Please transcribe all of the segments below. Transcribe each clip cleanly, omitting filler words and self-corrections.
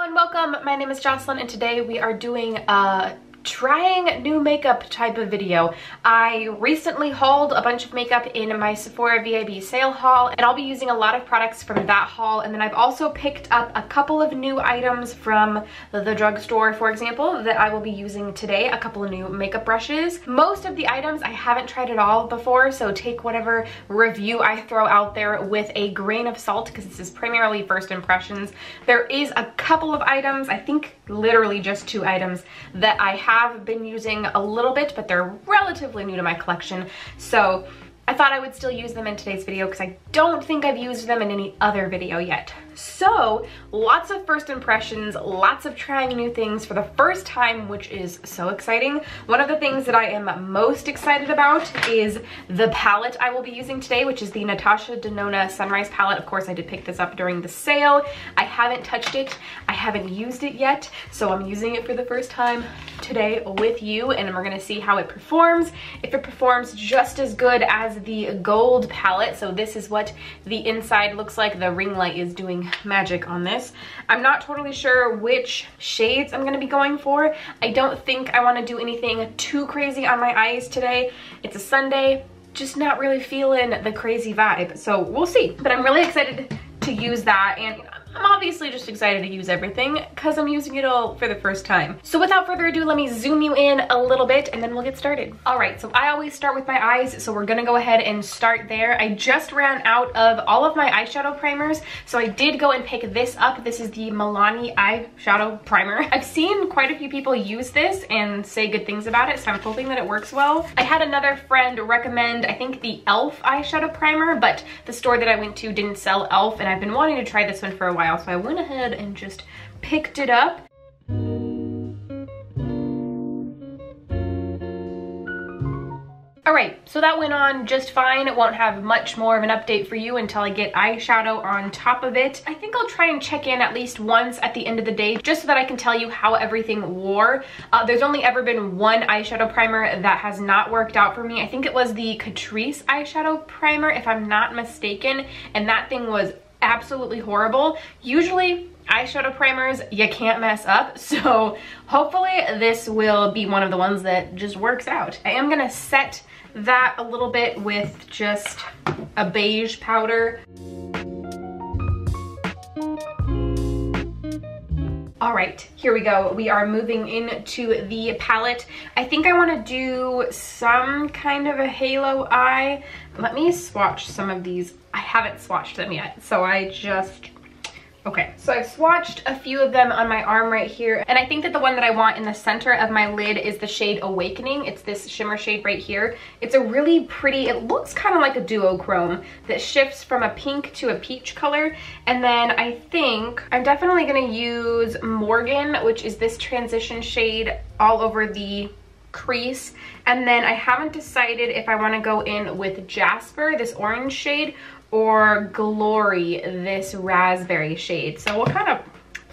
and welcome. My name is Jocelyn and today we are doing a trying new makeup type of video. I recently hauled a bunch of makeup in my Sephora VIB sale haul, and I'll be using a lot of products from that haul. And then I've also picked up a couple of new items from the drugstore, for example, that I will be using today. A couple of new makeup brushes. Most of the items I haven't tried at all before, so take whatever review I throw out there with a grain of salt, because this is primarily first impressions. There is a couple of items, I think literally just 2 items, that I have been using a little bit, but they're relatively new to my collection. So I thought I would still use them in today's video because I don't think I've used them in any other video yet. So lots of first impressions, lots of trying new things for the first time, which is so exciting. One of the things that I am most excited about is the palette I will be using today, which is the Natasha Denona Sunrise palette. Of course, I did pick this up during the sale. I haven't touched it. I haven't used it yet, so I'm using it for the first time today with you, and we're gonna see how it performs. If it performs just as good as the gold palette, so this is what the inside looks like. The ring light is doing magic on this. I'm not totally sure which shades I'm going to be going for. I don't think I want to do anything too crazy on my eyes today. It's a Sunday, just not really feeling the crazy vibe, so we'll see. But I'm really excited to use that, and I'm obviously just excited to use everything because I'm using it all for the first time. So without further ado, let me zoom you in a little bit and then we'll get started. All right, so I always start with my eyes, so we're gonna go ahead and start there. I just ran out of all of my eyeshadow primers, so I did go and pick this up. This is the Milani eyeshadow primer. I've seen quite a few people use this and say good things about it, so I'm hoping that it works well. I had another friend recommend, I think, the e.l.f. eyeshadow primer, but the store that I went to didn't sell e.l.f. and I've been wanting to try this one for a while. So I went ahead and just picked it up. Alright, so that went on just fine. It won't have much more of an update for you until I get eyeshadow on top of it. I think I'll try and check in at least once at the end of the day, just so that I can tell you how everything wore. There's only ever been one eyeshadow primer that has not worked out for me. I think it was the Catrice eyeshadow primer, if I'm not mistaken, and that thing was absolutely horrible. Usually eyeshadow primers you can't mess up, so hopefully this will be one of the ones that just works out. I am gonna set that a little bit with just a beige powder. All right, here we go. We are moving into the palette. I think I want to do some kind of a halo eye. Let me swatch some of these. I haven't swatched them yet, so okay, so I've swatched a few of them on my arm right here, and I think that the one that I want in the center of my lid is the shade Awakening. It's this shimmer shade right here. It's a really pretty, it looks kind of like a duochrome that shifts from a pink to a peach color. And then I think I'm definitely gonna use Morgan, which is this transition shade all over the crease. And then I haven't decided if I want to go in with Jasper, this orange shade, or Glory, this raspberry shade. So we'll kind of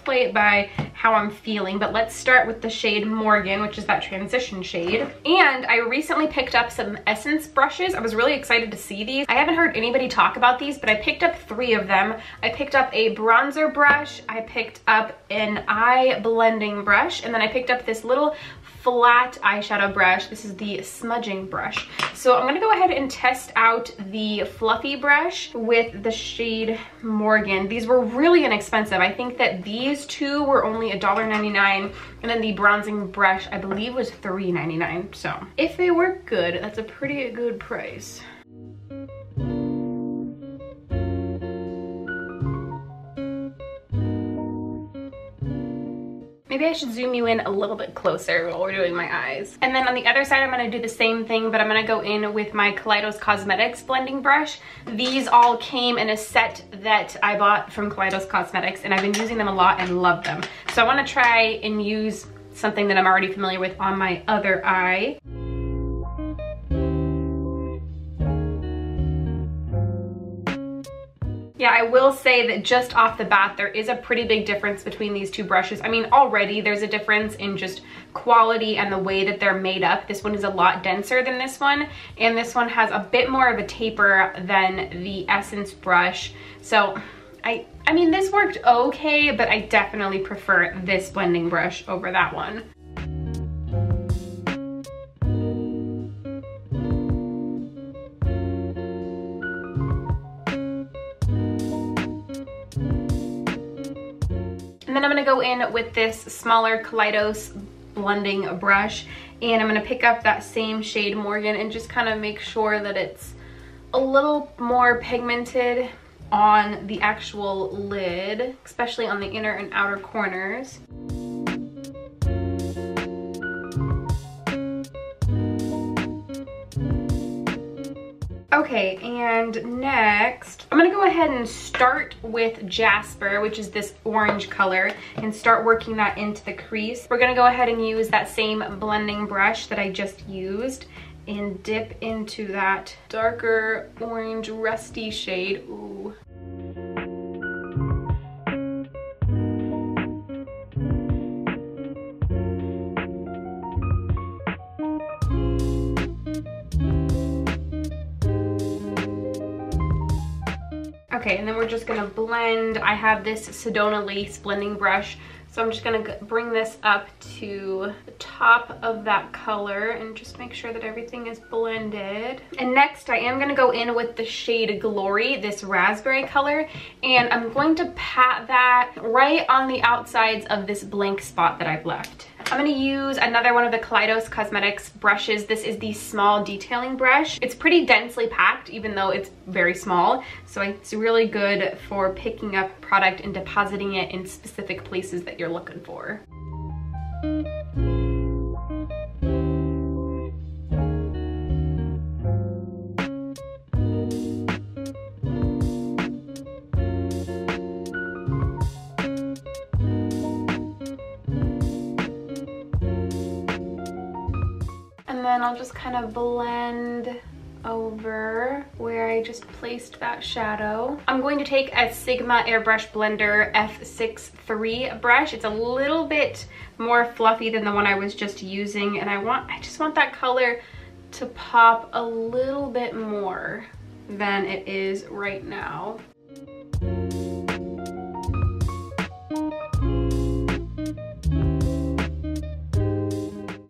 play it by how I'm feeling, but let's start with the shade Morgan, which is that transition shade. And I recently picked up some Essence brushes. I was really excited to see these. I haven't heard anybody talk about these, but I picked up 3 of them. I picked up a bronzer brush, I picked up an eye blending brush, and then I picked up this little flat eyeshadow brush. This is the smudging brush. So I'm gonna go ahead and test out the fluffy brush with the shade Morgan. These were really inexpensive. I think that these 2 were only $1.99, and then the bronzing brush I believe was $3.99. So if they work good, that's a pretty good price. Maybe I should zoom you in a little bit closer while we're doing my eyes. And then on the other side, I'm gonna do the same thing, but I'm gonna go in with my Kaleidos Cosmetics blending brush. These all came in a set that I bought from Kaleidos Cosmetics, and I've been using them a lot and love them. So I wanna try and use something that I'm already familiar with on my other eye. Yeah, I will say that just off the bat, there is a pretty big difference between these 2 brushes. I mean, already there's a difference in just quality and the way that they're made up. This one is a lot denser than this one, and this one has a bit more of a taper than the Essence brush. So I I mean, this worked okay, but I definitely prefer this blending brush over that one. And then I'm gonna go in with this smaller Kaleidos blending brush, and I'm gonna pick up that same shade Morgan and just kind of make sure that it's a little more pigmented on the actual lid, especially on the inner and outer corners. Okay, and next, I'm gonna go ahead and start with Jasper, which is this orange color, and start working that into the crease. We're gonna go ahead and use that same blending brush that I just used and dip into that darker orange rusty shade. Ooh. Okay, and then we're just gonna blend. I have this Sedona lace blending brush, so I'm just gonna bring this up to the top of that color and just make sure that everything is blended. And next I am gonna go in with the shade Glory, this raspberry color, and I'm going to pat that right on the outsides of this blank spot that I've left. I'm gonna use another one of the Kaleidos Cosmetics brushes. This is the small detailing brush. It's pretty densely packed, even though it's very small. So it's really good for picking up product and depositing it in specific places that you're looking for. And then I'll just kind of blend over where I just placed that shadow. I'm going to take a Sigma Airbrush Blender F63 brush. It's a little bit more fluffy than the one I was just using, and I just want that color to pop a little bit more than it is right now.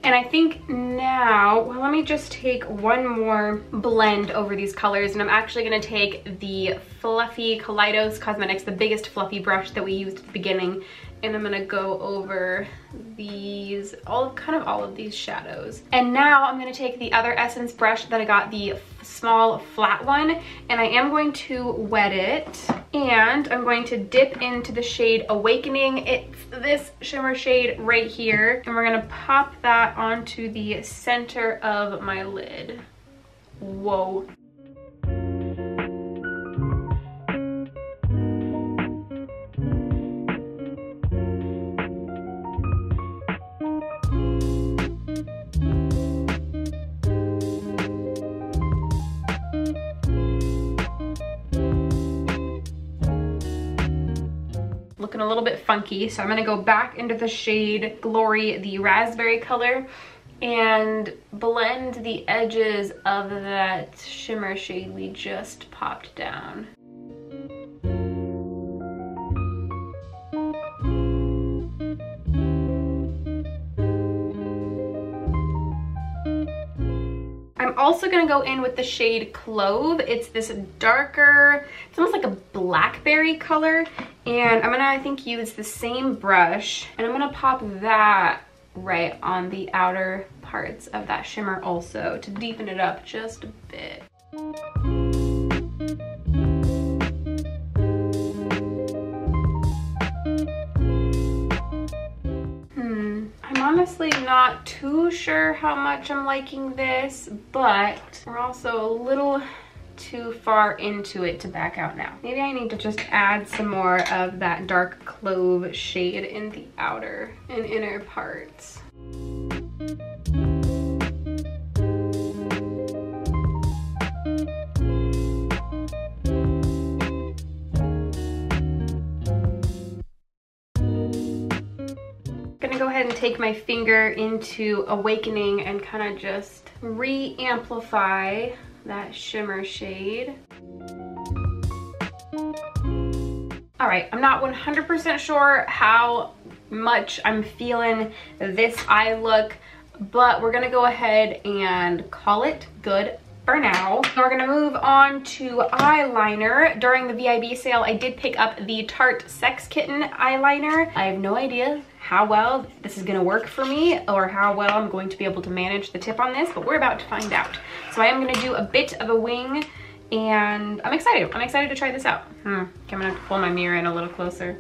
And I think now, well, let me just take one more blend over these colors, and I'm actually gonna take the fluffy Kaleidos Cosmetics, the biggest fluffy brush that we used at the beginning, and I'm gonna go over these, all of these shadows. And now I'm gonna take the other Essence brush that I got, the small flat one, and I am going to wet it, and I'm going to dip into the shade Awakening. It's this shimmer shade right here, and we're gonna pop that onto the center of my lid. Whoa. Looking a little bit funky, so I'm gonna go back into the shade Glory, the raspberry color, and blend the edges of that shimmer shade we just popped down. I'm also gonna go in with the shade Clove. It's this darker, it's almost like a blackberry color, and I'm gonna, I think, use the same brush, and I'm gonna pop that right on the outer parts of that shimmer also to deepen it up just a bit. I'm honestly not too sure how much I'm liking this, but we're also a little too far into it to back out now. Maybe I need to just add some more of that dark clove shade in the outer and inner parts. Go ahead and take my finger into Awakening and kind of just re-amplify that shimmer shade. All right, I'm not 100% sure how much I'm feeling this eye look, but we're gonna go ahead and call it good for now. We're gonna move on to eyeliner. During the VIB sale, I did pick up the Tarte Sex Kitten eyeliner. I have no idea how well this is gonna work for me or how well I'm going to be able to manage the tip on this, but we're about to find out. So I am gonna do a bit of a wing, and I'm excited. I'm excited to try this out. I'm gonna have to pull my mirror in a little closer.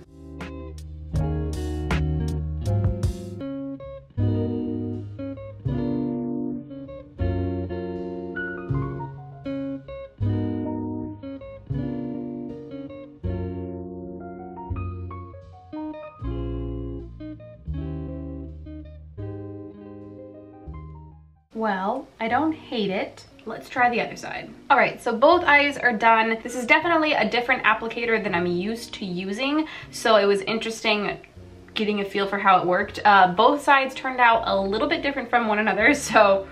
Well, I don't hate it. Let's try the other side. All right, so both eyes are done. This is definitely a different applicator than I'm used to using, so it was interesting getting a feel for how it worked. Both sides turned out a little bit different from one another, so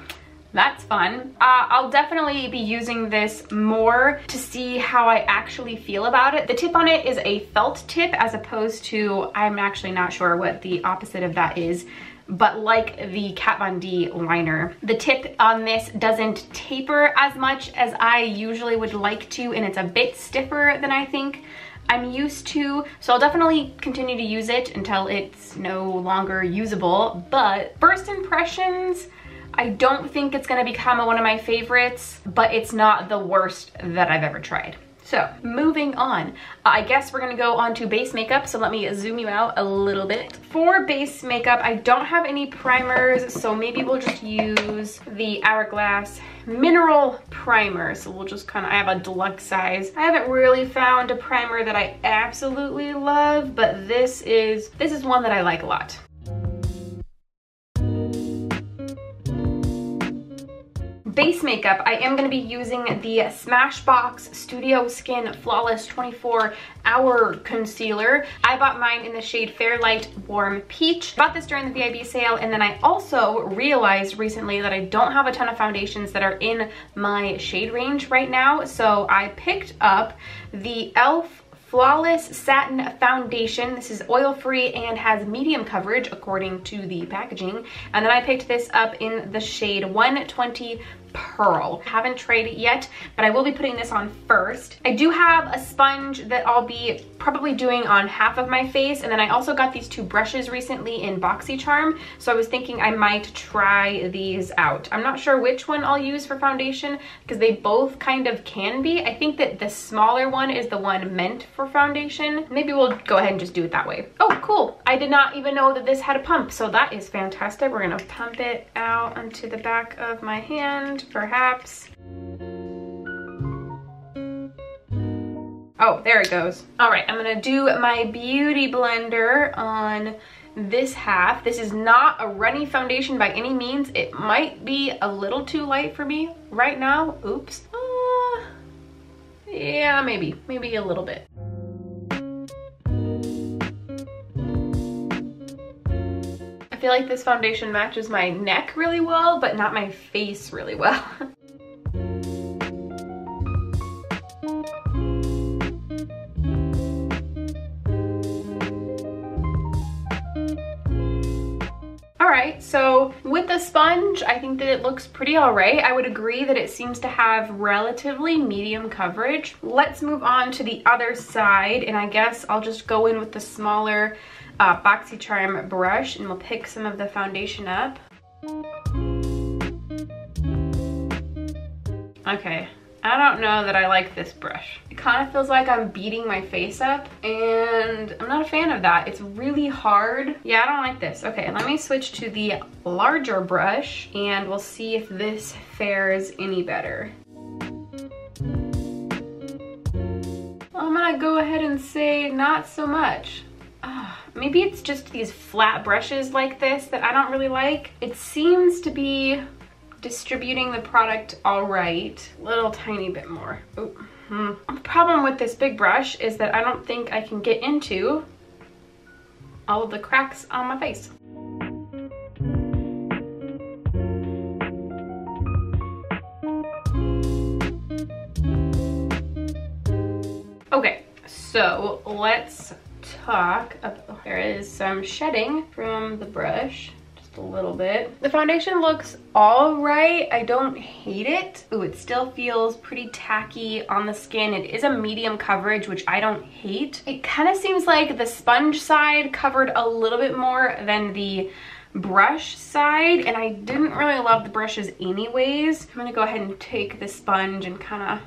that's fun. I'll definitely be using this more to see how I actually feel about it. The tip on it is a felt tip as opposed to, I'm actually not sure what the opposite of that is, but like the Kat Von D liner. The tip on this doesn't taper as much as I usually would like to, and it's a bit stiffer than I think I'm used to. So I'll definitely continue to use it until it's no longer usable. But first impressions, I don't think it's gonna become one of my favorites, but it's not the worst that I've ever tried. So moving on, I guess we're gonna go on to base makeup. So let me zoom you out a little bit. For base makeup, I don't have any primers, so maybe we'll just use the Hourglass Mineral Primer. So we'll just I have a deluxe size. I haven't really found a primer that I absolutely love, but this is one that I like a lot. Base makeup, I am going to be using the SmashBox Studio Skin Flawless 24-Hour Concealer. I bought mine in the shade Fairlight Warm Peach. Bought this during the VIB sale, and then I also realized recently that I don't have a ton of foundations that are in my shade range right now, so I picked up the e.l.f. Flawless Satin Foundation. This is oil-free and has medium coverage according to the packaging. And then I picked this up in the shade 120 Pearl. Haven't tried it yet, but I will be putting this on first. I do have a sponge that I'll be probably doing on half of my face, and then I also got these two brushes recently in BoxyCharm, so I was thinking I might try these out. I'm not sure which one I'll use for foundation because they both kind of can be. I think that the smaller one is the one meant for foundation. Maybe we'll go ahead and just do it that way. Oh, cool. I did not even know that this had a pump, so that is fantastic. We're gonna pump it out onto the back of my hand, perhaps. Oh, there it goes. All right, I'm gonna do my beauty blender on this half. This is not a runny foundation by any means. It might be a little too light for me right now. Oops. Yeah, maybe a little bit. I feel like this foundation matches my neck really well, but not my face really well. Alright, so with the sponge, I think that it looks pretty alright. I would agree that it seems to have relatively medium coverage. Let's move on to the other side, and I guess I'll just go in with the smaller BoxyCharm brush, and we'll pick some of the foundation up. Okay, I don't know that I like this brush. It kind of feels like I'm beating my face up, and I'm not a fan of that. It's really hard. Yeah, I don't like this. Okay, let me switch to the larger brush, and we'll see if this fares any better. I'm gonna go ahead and say not so much. Maybe it's just these flat brushes like this that I don't really like. It seems to be distributing the product all right. Little tiny bit more. The problem with this big brush is that I don't think I can get into all of the cracks on my face. Okay, So let's talk about, there is some shedding from the brush, just a little bit. The foundation looks all right. I don't hate it. Ooh, it still feels pretty tacky on the skin. It is a medium coverage, which I don't hate. It kind of seems like the sponge side covered a little bit more than the brush side, and I didn't really love the brushes anyways. I'm gonna go ahead and take the sponge and kind of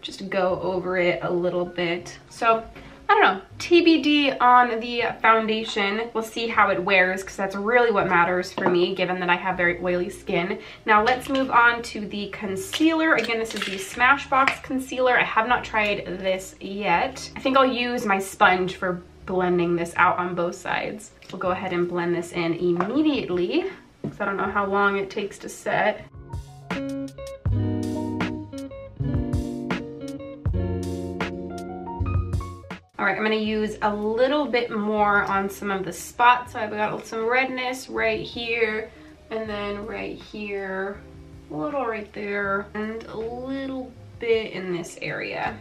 just go over it a little bit. So I don't know, TBD on the foundation. We'll see how it wears, because that's really what matters for me, given that I have very oily skin. Now let's move on to the concealer. Again, this is the SmashBox concealer. I have not tried this yet. I think I'll use my sponge for blending this out on both sides. We'll go ahead and blend this in immediately, because I don't know how long it takes to set. All right, I'm gonna use a little bit more on some of the spots. So I've got some redness right here, and then right here, a little right there, and a little bit in this area.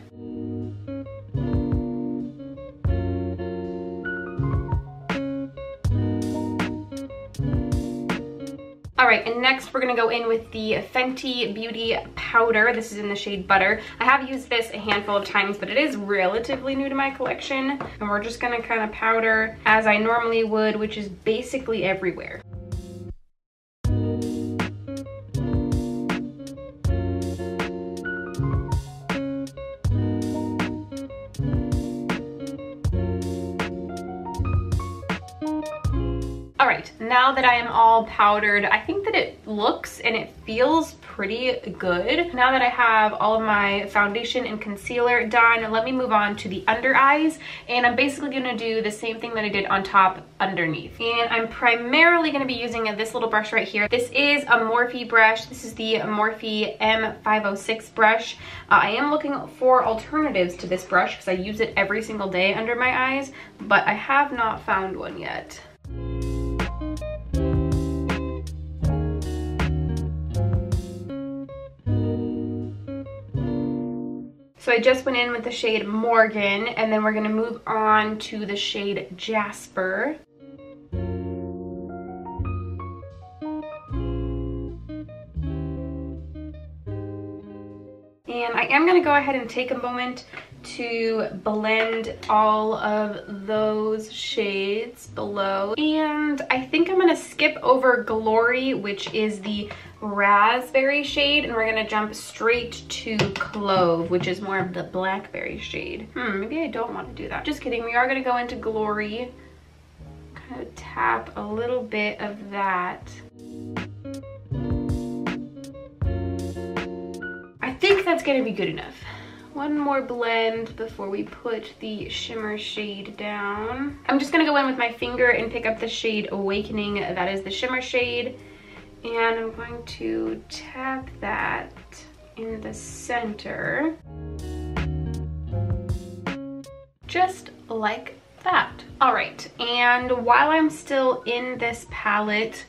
All right, and next we're gonna go in with the Fenty Beauty powder. This is in the shade Butter. I have used this a handful of times, but it is relatively new to my collection. And we're just gonna kind of powder as I normally would, which is basically everywhere. All right, now that I am all powdered, I think that it looks and it feels pretty good. Now that I have all of my foundation and concealer done, let me move on to the under eyes. And I'm basically gonna do the same thing that I did on top underneath. And I'm primarily gonna be using this little brush right here. This is a Morphe brush. This is the Morphe M506 brush. I am looking for alternatives to this brush because I use it every single day under my eyes, but I have not found one yet. So I just went in with the shade Morgan, and then we're gonna move on to the shade Jasper. And I am gonna go ahead and take a moment to blend all of those shades below. And I think I'm gonna skip over Glory, which is the raspberry shade, and we're gonna jump straight to Clove, which is more of the blackberry shade. Maybe I don't want to do that. Just kidding, we are gonna go into Glory. Kind of tap a little bit of that. I think that's gonna be good enough. One more blend before we put the shimmer shade down. I'm just gonna go in with my finger and pick up the shade Awakening. That is the shimmer shade. And I'm going to tap that in the center. Just like that. All right, and while I'm still in this palette,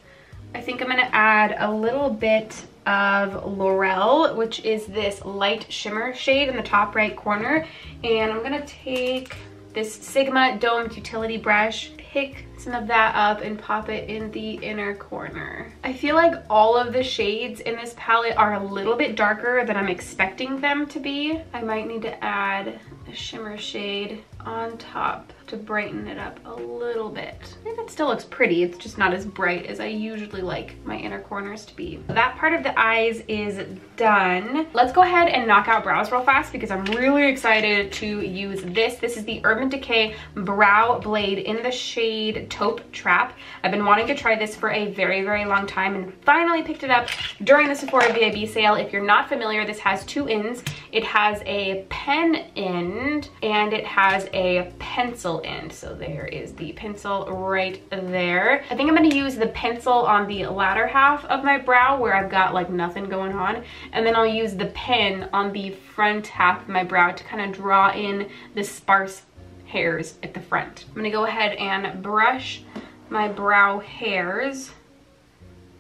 I think I'm gonna add a little bit of Laurel, which is this light shimmer shade in the top right corner. And I'm gonna take this Sigma domed utility brush, pick some of that up and pop it in the inner corner. I feel like all of the shades in this palette are a little bit darker than I'm expecting them to be. I might need to add a shimmer shade on top to brighten it up a little bit. I think that still looks pretty. It's just not as bright as I usually like my inner corners to be. That part of the eyes is done. Let's go ahead and knock out brows real fast because I'm really excited to use this. This is the Urban Decay Brow Blade in the shade Taupe Trap. I've been wanting to try this for a very, very long time and finally picked it up during the Sephora VIB sale. If you're not familiar, this has two ends. It has a pen end and it has a pencil end. So there is the pencil right there. I think I'm going to use the pencil on the latter half of my brow where I've got like nothing going on, and then I'll use the pen on the front half of my brow to kind of draw in the sparse hairs at the front. I'm going to go ahead and brush my brow hairs,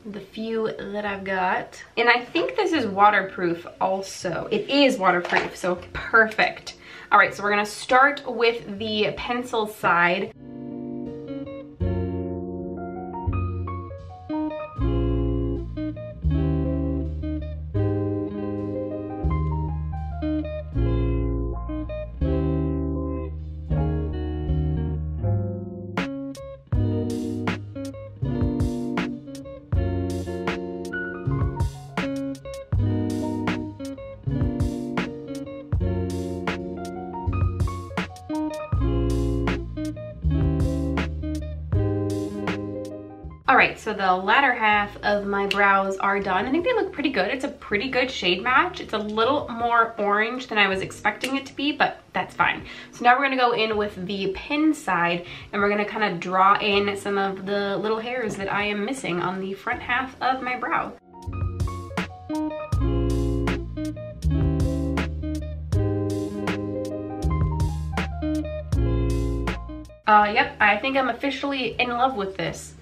the few that I've got. And I think this is waterproof also. It is waterproof, so perfect. All right, so we're gonna start with the pencil side. All right, so the latter half of my brows are done. I think they look pretty good. It's a pretty good shade match. It's a little more orange than I was expecting it to be, but that's fine. So now we're gonna go in with the pin side and we're gonna kind of draw in some of the little hairs that I am missing on the front half of my brow. Yep, I think I'm officially in love with this.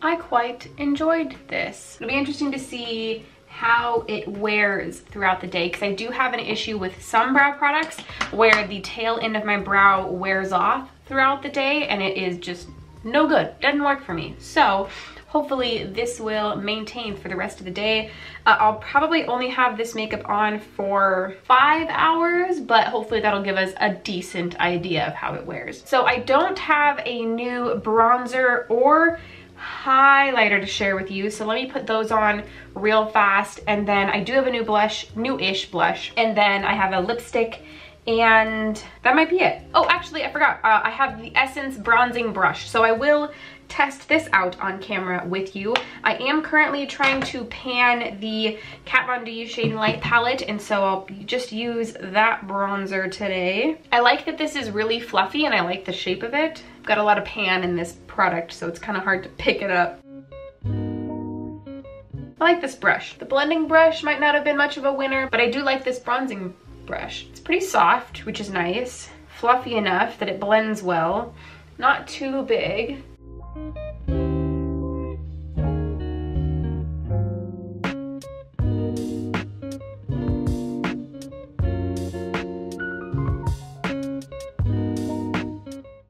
I quite enjoyed this. It'll be interesting to see how it wears throughout the day, because I do have an issue with some brow products where the tail end of my brow wears off throughout the day and it is just no good. Doesn't work for me. So hopefully this will maintain for the rest of the day. I'll probably only have this makeup on for 5 hours, but hopefully that'll give us a decent idea of how it wears. So I don't have a new bronzer or highlighter to share with you, so let me put those on real fast. And then I do have a new blush, new-ish blush, and then I have a lipstick, and that might be it. Oh, actually, I forgot. I have the Essence bronzing brush, so I will test this out on camera with you. I am currently trying to pan the Kat Von D Shade Light palette, and so I'll just use that bronzer today. I like that this is really fluffy, and I like the shape of it. I've got a lot of pan in this product, so it's kind of hard to pick it up. I like this brush. The blending brush might not have been much of a winner, but I do like this bronzing brush. It's pretty soft, which is nice. Fluffy enough that it blends well. Not too big.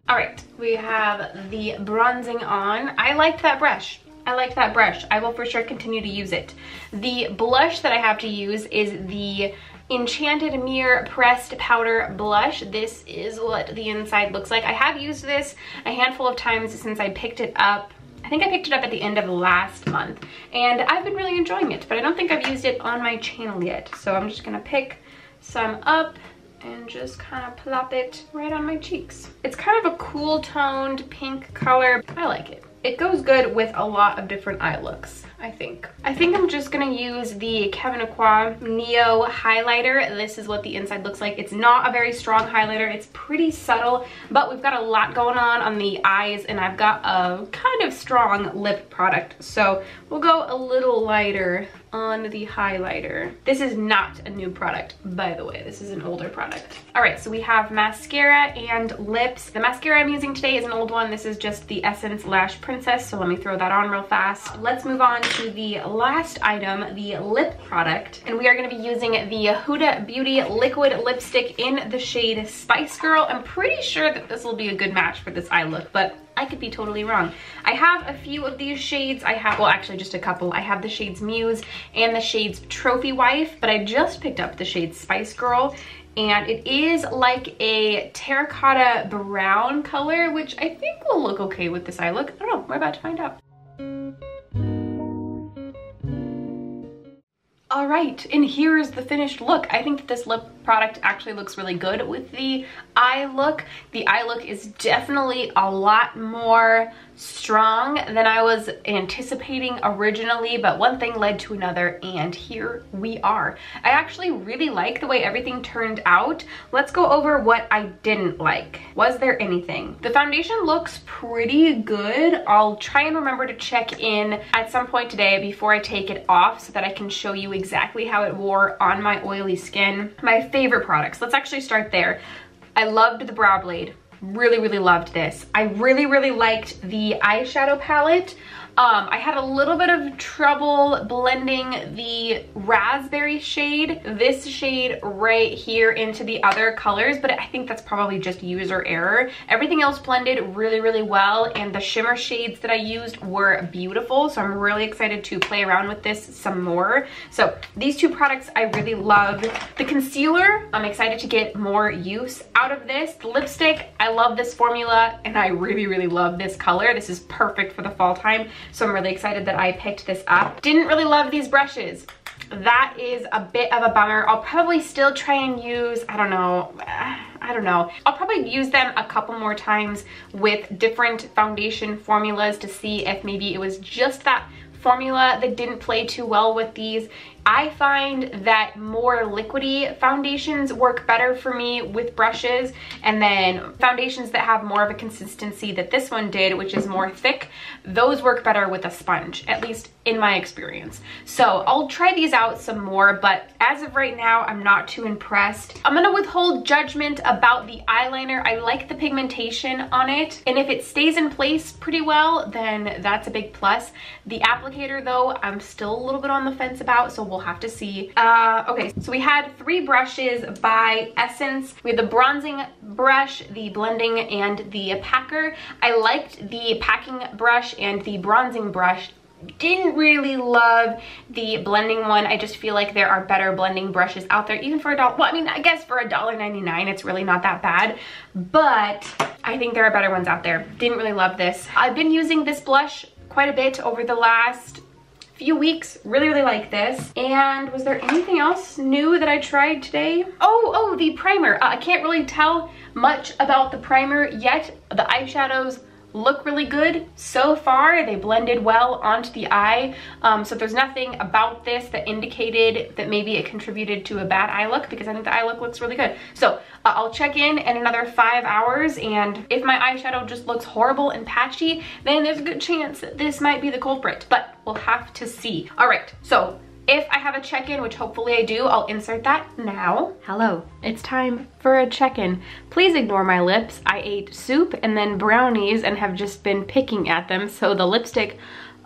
All right, we have the bronzing on. I liked that brush. I like that brush. I will for sure continue to use it. The blush that I have to use is the Enchanted Mirror Pressed Powder Blush. This is what the inside looks like. I have used this a handful of times since I picked it up. I think I picked it up at the end of last month, and I've been really enjoying it, but I don't think I've used it on my channel yet. So I'm just gonna pick some up and just kind of plop it right on my cheeks. It's kind of a cool toned pink color. I like it. It goes good with a lot of different eye looks, I think. I think I'm just gonna use the Kevyn Aucoin Neo highlighter. This is what the inside looks like. It's not a very strong highlighter. It's pretty subtle, but we've got a lot going on the eyes, and I've got a kind of strong lip product. So we'll go a little lighter on the highlighter. This is not a new product, by the way. This is an older product. All right, so we have mascara and lips. The mascara I'm using today is an old one. This is just the Essence Lash Princess, so let me throw that on real fast. Let's move on to the last item, the lip product. And we are gonna be using the Huda Beauty Liquid Lipstick in the shade Spice Girl. I'm pretty sure that this will be a good match for this eye look, but I could be totally wrong. I have a few of these shades. I have, well, actually just a couple. I have the shades Muse and the shades Trophy Wife, but I just picked up the shade Spice Girl, and it is like a terracotta brown color, which I think will look okay with this eye look. I don't know, we're about to find out. All right, and here's the finished look. I think that this lip product actually looks really good with the eye look. The eye look is definitely a lot more strong than I was anticipating originally, but one thing led to another, and here we are. I actually really like the way everything turned out. Let's go over what I didn't like. Was there anything? The foundation looks pretty good. I'll try and remember to check in at some point today before I take it off so that I can show you exactly how it wore on my oily skin. My favorite products, let's actually start there. I loved the brow blade. Really, really loved this. I really, really liked the eyeshadow palette. I had a little bit of trouble blending the raspberry shade, this shade right here, into the other colors, but I think that's probably just user error. Everything else blended really, really well, and the shimmer shades that I used were beautiful, so I'm really excited to play around with this some more. So these two products I really love. The concealer, I'm excited to get more use out of this. The lipstick, I love this formula, and I really, really love this color. This is perfect for the fall time, so I'm really excited that I picked this up. Didn't really love these brushes. That is a bit of a bummer. I'll probably still try and use, I don't know. I'll probably use them a couple more times with different foundation formulas to see if maybe it was just that formula that didn't play too well with these. I find that more liquidy foundations work better for me with brushes, and then foundations that have more of a consistency that this one did, which is more thick, those work better with a sponge, at least in my experience. So I'll try these out some more, but as of right now, I'm not too impressed. I'm gonna withhold judgment about the eyeliner. I like the pigmentation on it, and if it stays in place pretty well, then that's a big plus. The applicator though, I'm still a little bit on the fence about, so we'll have to see. Okay, so we had 3 brushes by Essence. We had the bronzing brush, the blending, and the packer. I liked the packing brush and the bronzing brush. Didn't really love the blending one. I just feel like there are better blending brushes out there, even for $1. Well, I mean, I guess for $1.99, it's really not that bad, but I think there are better ones out there. Didn't really love this. I've been using this blush quite a bit over the last few weeks. Really, really like this. And was there anything else new that I tried today? Oh, the primer. I can't really tell much about the primer yet. The eyeshadows look really good so far. They blended well onto the eye. So there's nothing about this that indicated that maybe it contributed to a bad eye look, because I think the eye look looks really good. So I'll check in another 5 hours, and if my eyeshadow just looks horrible and patchy, then there's a good chance that this might be the culprit, but we'll have to see. All right, so if I have a check-in, which hopefully I do, I'll insert that now. Hello, it's time for a check-in. Please ignore my lips. I ate soup and then brownies and have just been picking at them, so the lipstick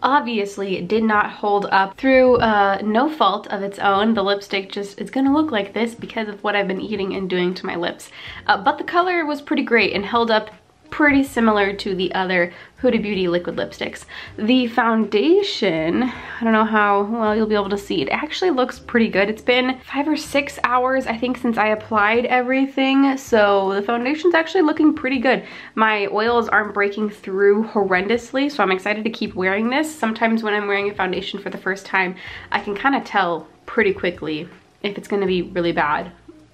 obviously did not hold up through no fault of its own. The lipstick just is gonna look like this because of what I've been eating and doing to my lips. But the color was pretty great and held up pretty similar to the other Huda Beauty liquid lipsticks. The foundation, I don't know how well you'll be able to see. It actually looks pretty good. It's been 5 or 6 hours, I think, since I applied everything, so the foundation's actually looking pretty good. My oils aren't breaking through horrendously, so I'm excited to keep wearing this. Sometimes when I'm wearing a foundation for the first time, I can kind of tell pretty quickly if it's gonna be really bad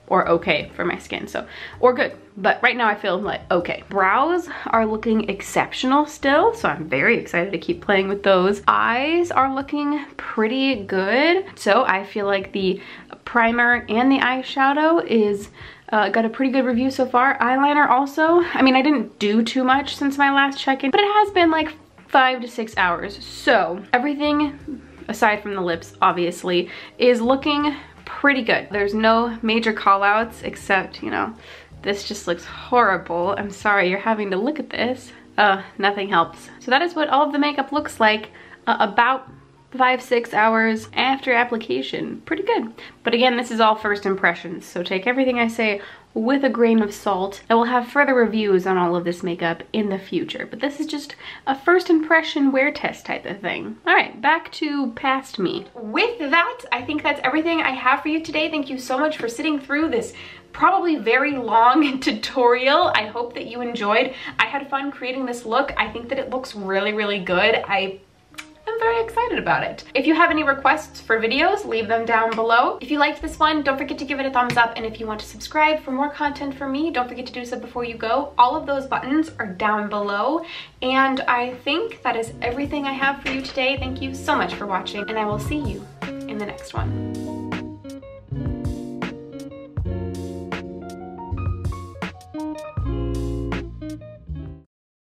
or okay for my skin, so, or good. But right now I feel like okay. Brows are looking exceptional still, so I'm very excited to keep playing with those. Eyes are looking pretty good, so I feel like the primer and the eyeshadow is got a pretty good review so far. Eyeliner also, I mean, I didn't do too much since my last check-in, but it has been like 5 to 6 hours, so everything aside from the lips obviously is looking pretty good. There's no major call outs except, you know, this just looks horrible. I'm sorry you're having to look at this. Nothing helps. So that is what all of the makeup looks like about 5-6 hours after application. Pretty good. But again, this is all first impressions, so take everything I say with a grain of salt. I will have further reviews on all of this makeup in the future, but this is just a first impression wear test type of thing. All right, back to past me. With that, I think that's everything I have for you today. Thank you so much for sitting through this probably very long tutorial. I hope that you enjoyed. I had fun creating this look. I think that it looks really, really good. I'm very excited about it. If you have any requests for videos, leave them down below. If you liked this one, don't forget to give it a thumbs up, and if you want to subscribe for more content from me, don't forget to do so before you go. All of those buttons are down below, and I think that is everything I have for you today. Thank you so much for watching, and I will see you in the next one.